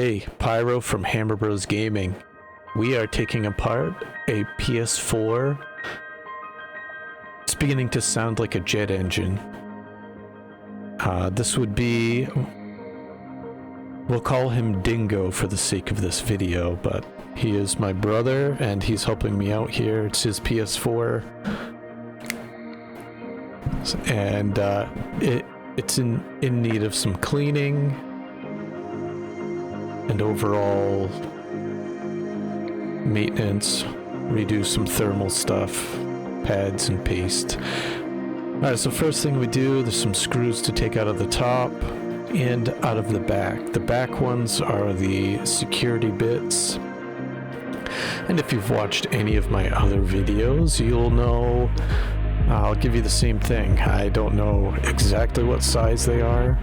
Hey, Pyro from Hammer Bros Gaming. We are taking apart a PS4. It's beginning to sound like a jet engine. This would be... We'll call him Dingo for the sake of this video, but he is my brother and he's helping me out here. It's his PS4. And it's in need of some cleaning and overall maintenance. Redo some thermal stuff, pads and paste. Alright, so first thing we do, there's some screws to take out of the top and out of the back. The back ones are the security bits. And if you've watched any of my other videos, you'll know I'll give you the same thing. I don't know exactly what size they are.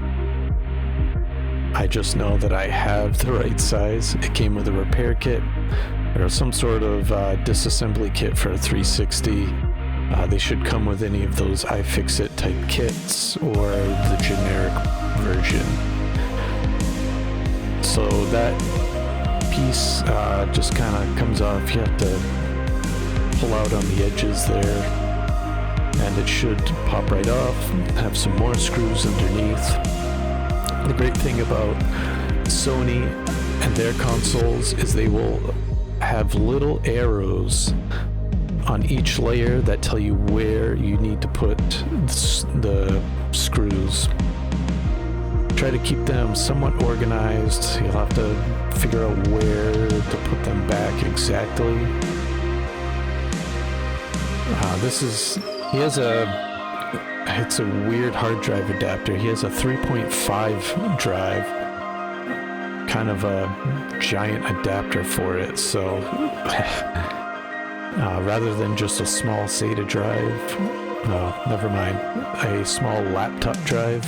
I just know that I have the right size. It came with a repair kit or some sort of disassembly kit for a 360. They should come with any of those iFixit type kits or the generic version. So that piece just kind of comes off. You have to pull out on the edges there. And it should pop right off, have some more screws underneath. The great thing about Sony and their consoles is they will have little arrows on each layer that tell you where you need to put the screws. Try to keep them somewhat organized. You'll have to figure out where to put them back exactly. It's a weird hard drive adapter. He has a 3.5 drive, kind of a giant adapter for it. So rather than just a small SATA drive, never mind, a small laptop drive.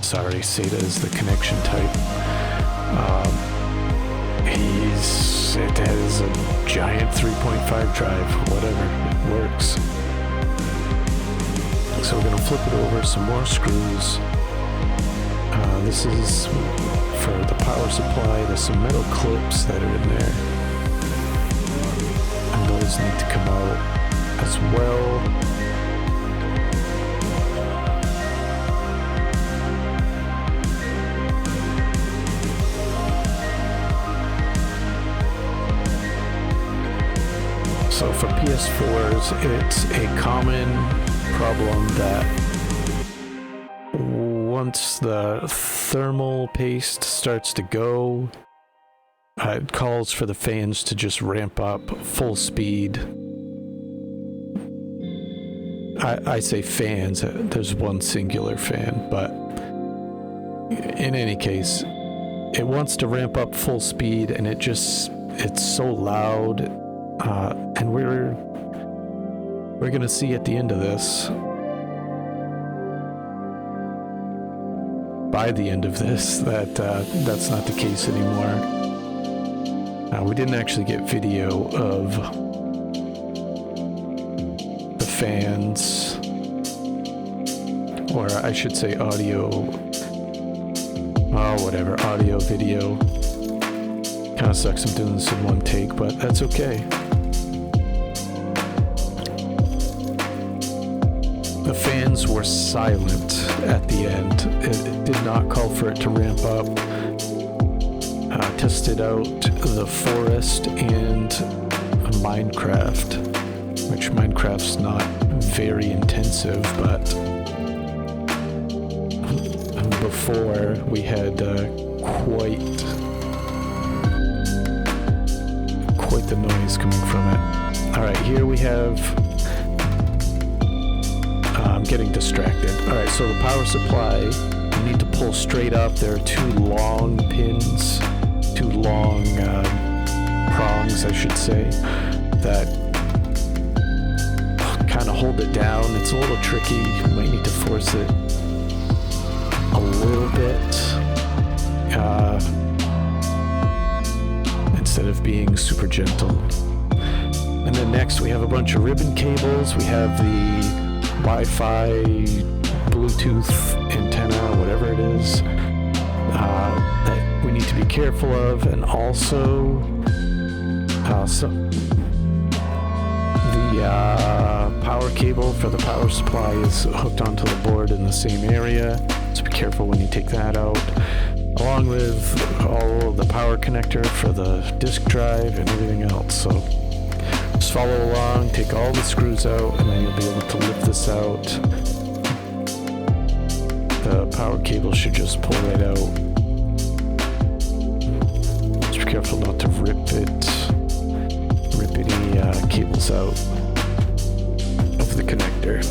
Sorry, SATA is the connection type. It has a giant 3.5 drive, whatever, it works. So we're going to flip it over, some more screws. This is for the power supply. There's some metal clips that are in there. And those need to come out as well. So for PS4s, it's a common problem that once the thermal paste starts to go, it calls for the fans to just ramp up full speed. I say fans, there's one singular fan, but in any case, it wants to ramp up full speed and it's so loud, and we're gonna see at the end of this, by the end of this, that that's not the case anymore. We didn't actually get video of the fans, or I should say audio, whatever, audio, video. Kinda sucks I'm doing this in one take, but that's okay. The fans were silent at the end. It did not call for it to ramp up. Tested out the Forest and Minecraft, which Minecraft's not very intensive, but before we had quite the noise coming from it. Alright, here we have... I'm getting distracted. Alright, so the power supply, you need to pull straight up. There are two long pins, two long prongs, I should say, that kind of hold it down. It's a little tricky. You might need to force it a little bit instead of being super gentle. And then next we have a bunch of ribbon cables. We have the Wi-Fi, Bluetooth antenna, whatever it is, that we need to be careful of. And also the power cable for the power supply is hooked onto the board in the same area, so be careful when you take that out, along with all of the power connector for the disk drive and everything else. So just follow along, take all the screws out, and then you'll be able to lift this out. The power cable should just pull right out. Just be careful not to rip any cables out of the connector.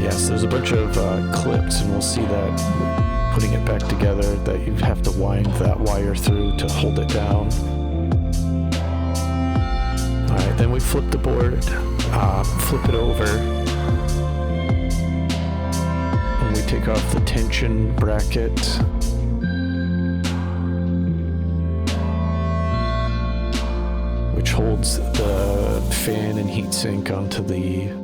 Yes, there's a bunch of clips, and we'll see that putting it back together, that you have to wind that wire through to hold it down. Alright, then we flip the board, flip it over, and we take off the tension bracket. Which holds the fan and heatsink onto the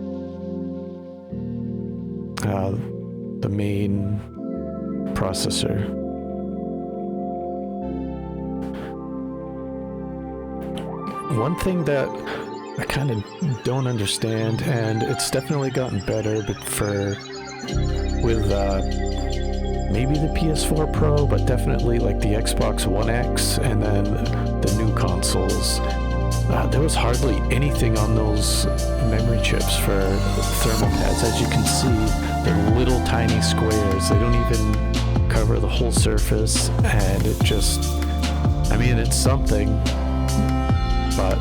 main processor. One thing that I kind of don't understand, and it's definitely gotten better, but with maybe the PS4 Pro, but definitely like the Xbox One X and then the new consoles, there was hardly anything on those memory chips for thermal pads. As you can see, they're little tiny squares. They don't even cover the whole surface, and it just, I mean, it's something, but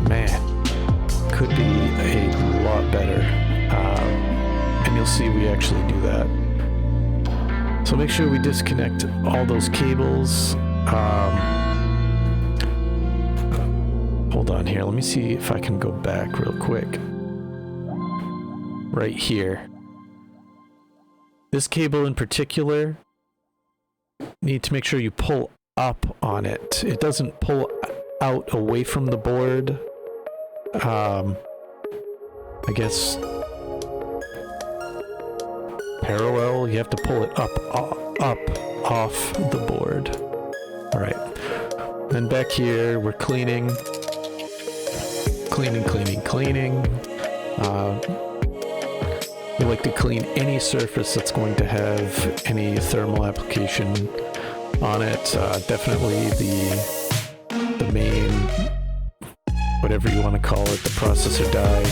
man, could be a lot better. And you'll see we actually do that. So make sure we disconnect all those cables. Hold on here, let me see if I can go back real quick. Right here. This cable in particular, need to make sure you pull up on it. It doesn't pull out away from the board. I guess parallel, you have to pull it up off the board. Alright. Then back here, we're cleaning. We like to clean any surface that's going to have any thermal application on it. Definitely the main, whatever you want to call it, the processor die.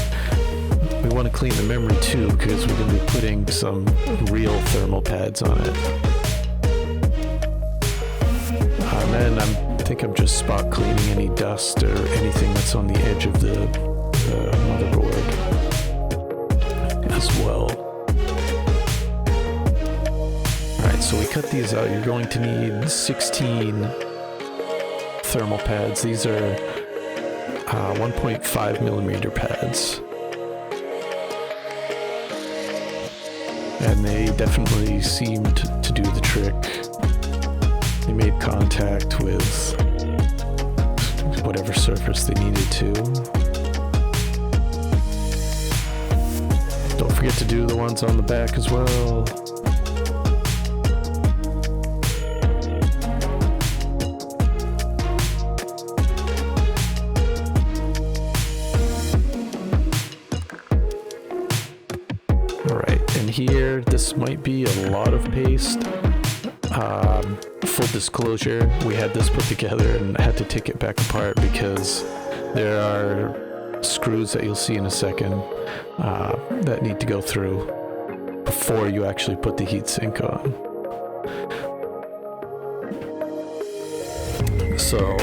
We want to clean the memory too, because we're going to be putting some real thermal pads on it. And then I think I'm just spot cleaning any dust or anything that's on the edge of the motherboard as well. Alright, so we cut these out. You're going to need 16 thermal pads. These are 1.5 millimeter pads. And they definitely seemed to do the trick. They made contact with whatever surface they needed to. Don't forget to do the ones on the back as well. Alright, and here, this might be a lot of paste. Full disclosure, we had this put together and had to take it back apart because there are screws that you'll see in a second that need to go through before you actually put the heatsink on. So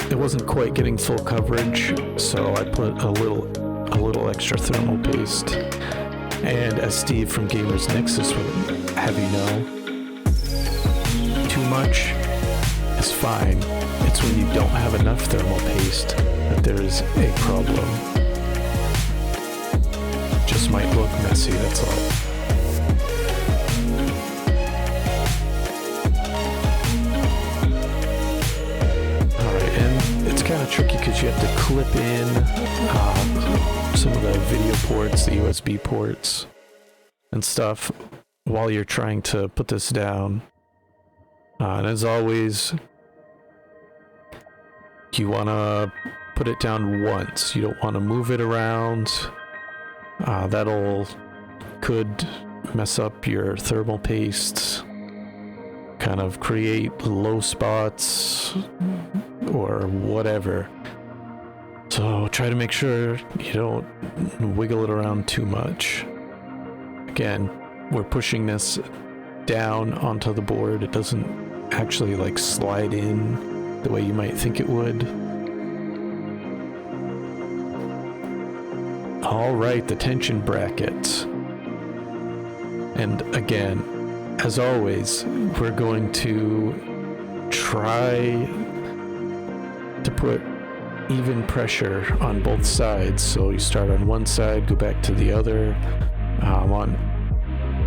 it wasn't quite getting full coverage, so I put a little extra thermal paste. And as Steve from Gamers Nexus would have you know, too much is fine. It's when you don't have enough thermal paste that there is a problem. Just might look messy, that's all. Alright, and it's kind of of tricky because you have to clip in some of the video ports, the USB ports and stuff while you're trying to put this down. And as always, you want to put it down once. You don't want to move it around. Could mess up your thermal pastes, kind of create low spots or whatever. So try to make sure you don't wiggle it around too much. Again, we're pushing this down onto the board. It doesn't actually like slide in the way you might think it would. All right, the tension bracket. And again, as always, we're going to try to put even pressure on both sides. So you start on one side, go back to the other. On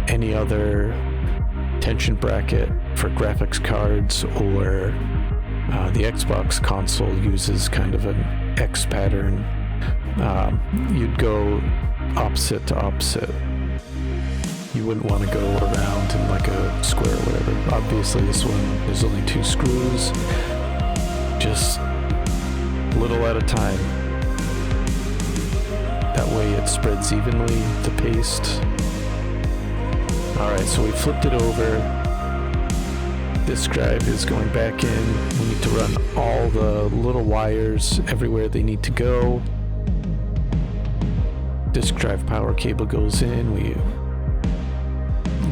any other tension bracket for graphics cards or the Xbox console uses kind of an X pattern. You'd go opposite to opposite. You wouldn't want to go around in like a square or whatever. Obviously this one, there's only 2 screws. Just a little at a time. That way it spreads evenly, the paste. Alright, so we flipped it over. This drive is going back in. We need to run all the little wires everywhere they need to go. Disk drive power cable goes in. We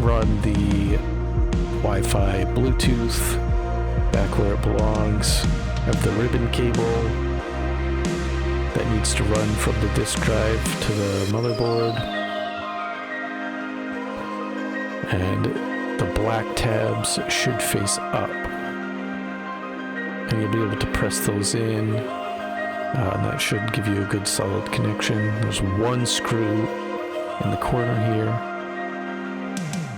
run the Wi-Fi Bluetooth back where it belongs. Have the ribbon cable that needs to run from the disk drive to the motherboard. And the black tabs should face up. And you'll be able to press those in. And that should give you a good solid connection. There's 1 screw in the corner here.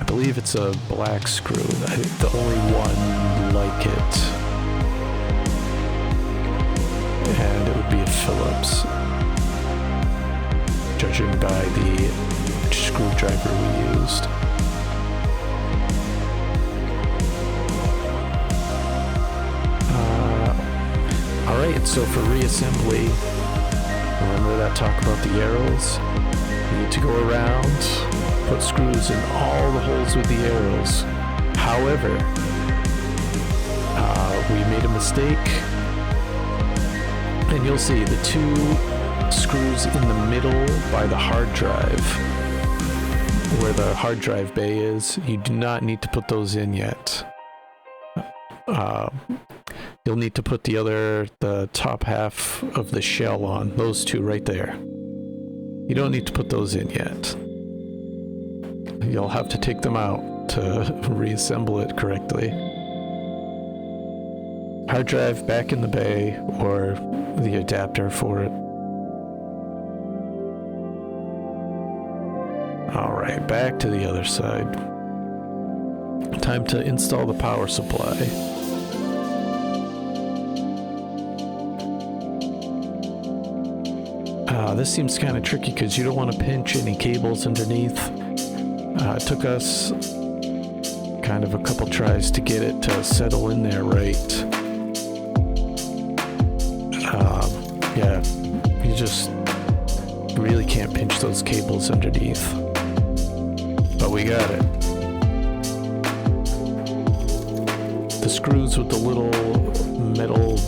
I believe it's a black screw, the only one like it. And it would be a Phillips, judging by the screwdriver we used. Alright, so for reassembly, remember that talk about the arrows? You need to go around, put screws in all the holes with the arrows. However, we made a mistake, and you'll see the 2 screws in the middle by the hard drive, where the hard drive bay is. You do not need to put those in yet. You'll need to put the top half of the shell on, those 2 right there. You don't need to put those in yet. You'll have to take them out to reassemble it correctly. Hard drive back in the bay, or the adapter for it. Alright, back to the other side. Time to install the power supply. This seems kind of tricky because you don't want to pinch any cables underneath. It took us kind of a couple tries to get it to settle in there right. Yeah, you just really can't pinch those cables underneath. But we got it. The screws with the little metal,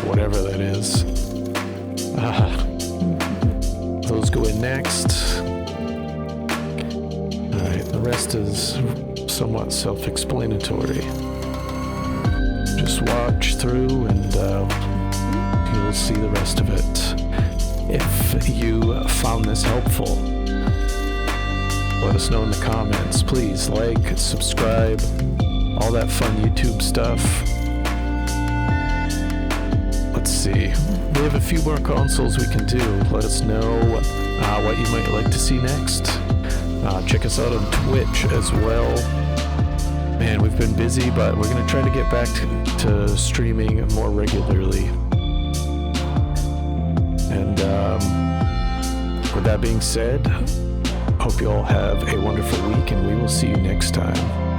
whatever that is, those go in next. Alright, the rest is somewhat self-explanatory. Just watch through and you'll see the rest of it. If you found this helpful, let us know in the comments. Please like, subscribe, all that fun YouTube stuff. Let's see. We have a few more consoles we can do. Let us know what you might like to see next. Check us out on Twitch as well. Man, we've been busy, but we're going to try to get back to to streaming more regularly. And with that being said, hope you all have a wonderful week, and we will see you next time.